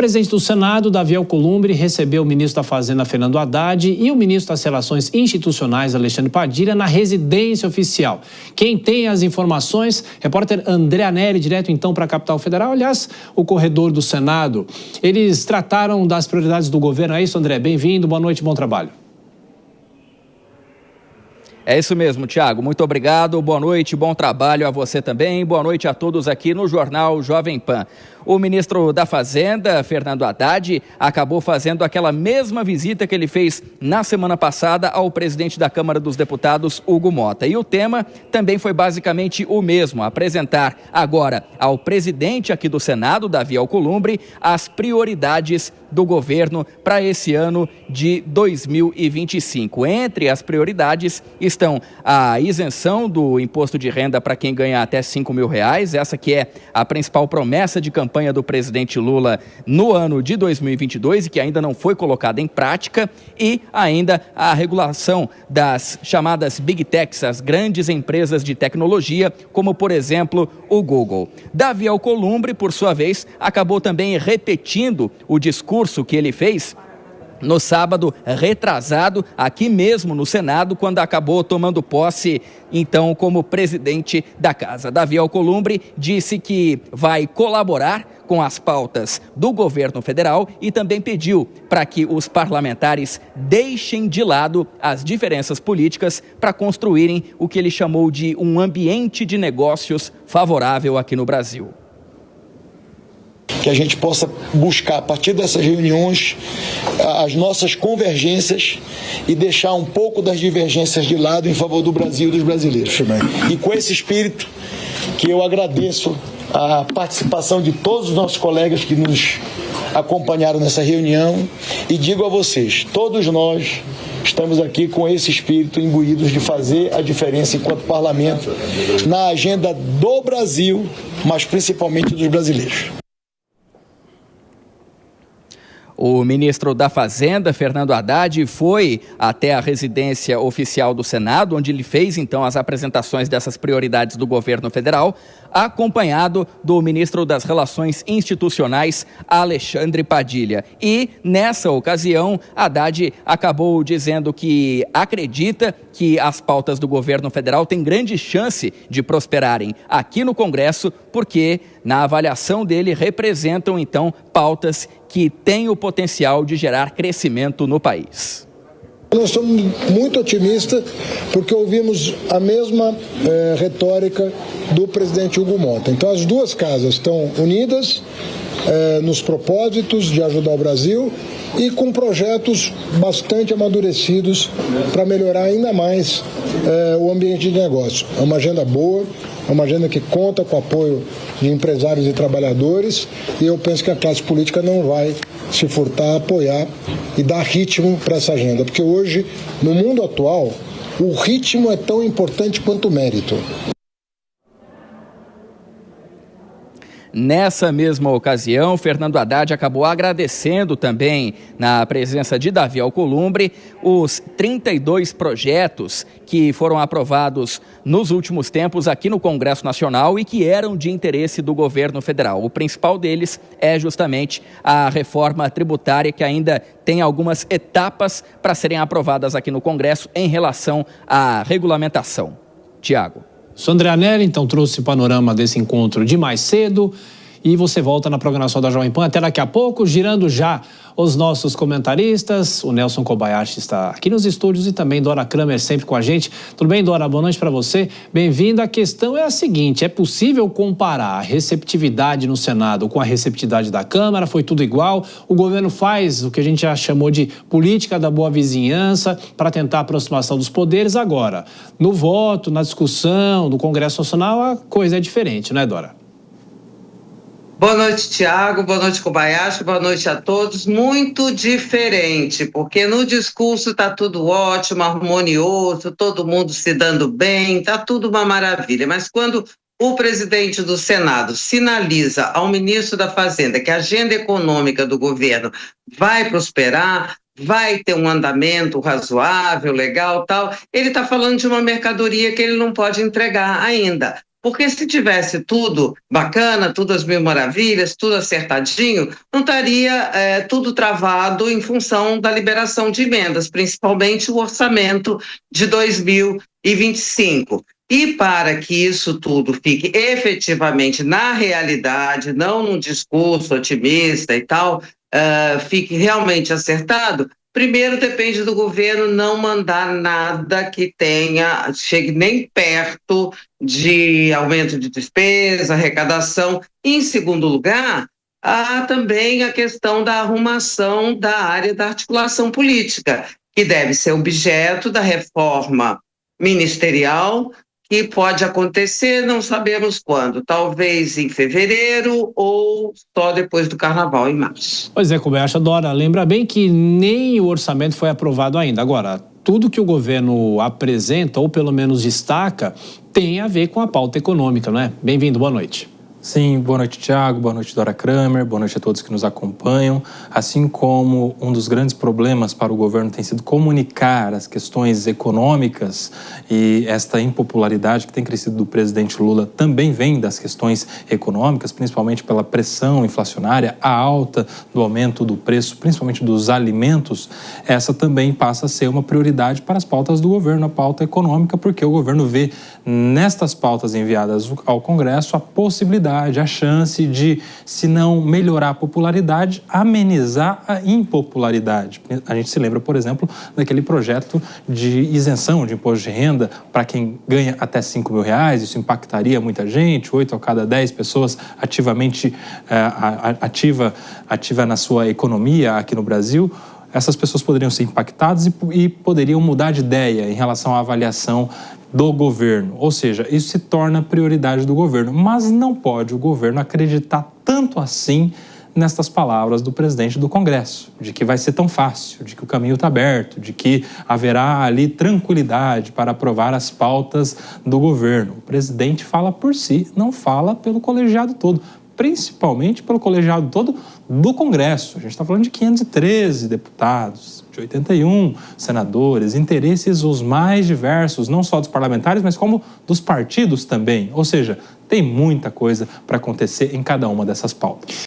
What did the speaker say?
presidente do Senado, Davi Alcolumbre, recebeu o ministro da Fazenda, Fernando Haddad, e o ministro das Relações Institucionais, Alexandre Padilha, na residência oficial. Quem tem as informações, repórter André Anelli, direto então para a capital federal, aliás, o corredor do Senado. Eles trataram das prioridades do governo, é isso, André? Bem-vindo, boa noite, bom trabalho. É isso mesmo, Tiago. Muito obrigado. Boa noite, bom trabalho a você também. Boa noite a todos aqui no Jornal Jovem Pan. O ministro da Fazenda, Fernando Haddad, acabou fazendo aquela mesma visita que ele fez na semana passada ao presidente da Câmara dos Deputados, Hugo Motta. E o tema também foi basicamente o mesmo, apresentar agora ao presidente aqui do Senado, Davi Alcolumbre, as prioridades do governo para esse ano de 2025. Entre as prioridades estão a isenção do imposto de renda para quem ganha até R$5.000, essa que é a principal promessa de campanha do presidente Lula no ano de 2022 e que ainda não foi colocada em prática, e ainda a regulação das chamadas Big Techs, as grandes empresas de tecnologia, como por exemplo o Google. Davi Alcolumbre, por sua vez, acabou também repetindo o discurso que ele fez no sábado retrasado, aqui mesmo no Senado, quando acabou tomando posse, então, como presidente da casa. Davi Alcolumbre disse que vai colaborar com as pautas do governo federal e também pediu para que os parlamentares deixem de lado as diferenças políticas para construírem o que ele chamou de um ambiente de negócios favorável aqui no Brasil. Que a gente possa buscar, a partir dessas reuniões, as nossas convergências e deixar um pouco das divergências de lado em favor do Brasil e dos brasileiros. E com esse espírito que eu agradeço a participação de todos os nossos colegas que nos acompanharam nessa reunião e digo a vocês, todos nós estamos aqui com esse espírito imbuídos de fazer a diferença enquanto parlamento na agenda do Brasil, mas principalmente dos brasileiros. O ministro da Fazenda, Fernando Haddad, foi até a residência oficial do Senado, onde ele fez, então, as apresentações dessas prioridades do governo federal, acompanhado do ministro das Relações Institucionais, Alexandre Padilha. E, nessa ocasião, Haddad acabou dizendo que acredita que as pautas do governo federal têm grande chance de prosperarem aqui no Congresso, porque, na avaliação dele, representam, então, pautas que têm o potencial de gerar crescimento no país. Nós somos muito otimistas porque ouvimos a mesma retórica do presidente Hugo Motta. Então as duas casas estão unidas nos propósitos de ajudar o Brasil e com projetos bastante amadurecidos para melhorar ainda mais o ambiente de negócio. É uma agenda boa, é uma agenda que conta com o apoio de empresários e trabalhadores e eu penso que a classe política não vai se furtar a apoiar e dar ritmo para essa agenda, porque hoje, no mundo atual, o ritmo é tão importante quanto o mérito. Nessa mesma ocasião, Fernando Haddad acabou agradecendo também, na presença de Davi Alcolumbre, os 32 projetos que foram aprovados nos últimos tempos aqui no Congresso Nacional e que eram de interesse do governo federal. O principal deles é justamente a reforma tributária, que ainda tem algumas etapas para serem aprovadas aqui no Congresso em relação à regulamentação. Tiago. Sou André Anelli, então trouxe o panorama desse encontro de mais cedo e você volta na programação da Jovem Pan até daqui a pouco, girando já os nossos comentaristas. O Nelson Kobayashi está aqui nos estúdios e também Dora Kramer sempre com a gente. Tudo bem, Dora? Boa noite para você. Bem-vinda. A questão é a seguinte, é possível comparar a receptividade no Senado com a receptividade da Câmara? Foi tudo igual? O governo faz o que a gente já chamou de política da boa vizinhança para tentar a aproximação dos poderes. Agora, no voto, na discussão do Congresso Nacional, a coisa é diferente, né, Dora? Boa noite, Tiago. Boa noite, Kobayashi. Boa noite a todos. Muito diferente, porque no discurso está tudo ótimo, harmonioso, todo mundo se dando bem, está tudo uma maravilha. Mas quando o presidente do Senado sinaliza ao ministro da Fazenda que a agenda econômica do governo vai prosperar, vai ter um andamento razoável, legal, tal, ele está falando de uma mercadoria que ele não pode entregar ainda. Porque se tivesse tudo bacana, tudo às mil maravilhas, tudo acertadinho, não estaria tudo travado em função da liberação de emendas, principalmente o orçamento de 2025. E para que isso tudo fique efetivamente na realidade, não num discurso otimista e tal, fique realmente acertado, primeiro depende do governo não mandar nada que chegue nem perto de aumento de despesa, arrecadação. E, em segundo lugar, há também a questão da arrumação da área da articulação política, que deve ser objeto da reforma ministerial, que pode acontecer, não sabemos quando, talvez em fevereiro ou só depois do Carnaval, em março. Pois é, Kobayashi, Dora, lembra bem que nem o orçamento foi aprovado ainda. Agora, tudo que o governo apresenta, ou pelo menos destaca, tem a ver com a pauta econômica, não é? Bem-vindo, boa noite. Sim, boa noite, Thiago, boa noite, Dora Kramer, boa noite a todos que nos acompanham. Assim como um dos grandes problemas para o governo tem sido comunicar as questões econômicas e esta impopularidade que tem crescido do presidente Lula também vem das questões econômicas, principalmente pela pressão inflacionária, a alta do aumento do preço, principalmente dos alimentos, essa também passa a ser uma prioridade para as pautas do governo, a pauta econômica, porque o governo vê nestas pautas enviadas ao Congresso a possibilidade, a chance de, se não melhorar a popularidade, amenizar a impopularidade. A gente se lembra, por exemplo, daquele projeto de isenção de imposto de renda para quem ganha até R$5 mil, isso impactaria muita gente, 8 a cada 10 pessoas ativamente ativa na sua economia aqui no Brasil. Essas pessoas poderiam ser impactadas e poderiam mudar de ideia em relação à avaliação do governo. Ou seja, isso se torna prioridade do governo. Mas não pode o governo acreditar tanto assim nestas palavras do presidente do Congresso, de que vai ser tão fácil, de que o caminho está aberto, de que haverá ali tranquilidade para aprovar as pautas do governo. O presidente fala por si, não fala pelo colegiado todo, principalmente pelo colegiado todo do Congresso. A gente está falando de 513 deputados, de 81 senadores, interesses os mais diversos, não só dos parlamentares, mas como dos partidos também. Ou seja, tem muita coisa para acontecer em cada uma dessas pautas.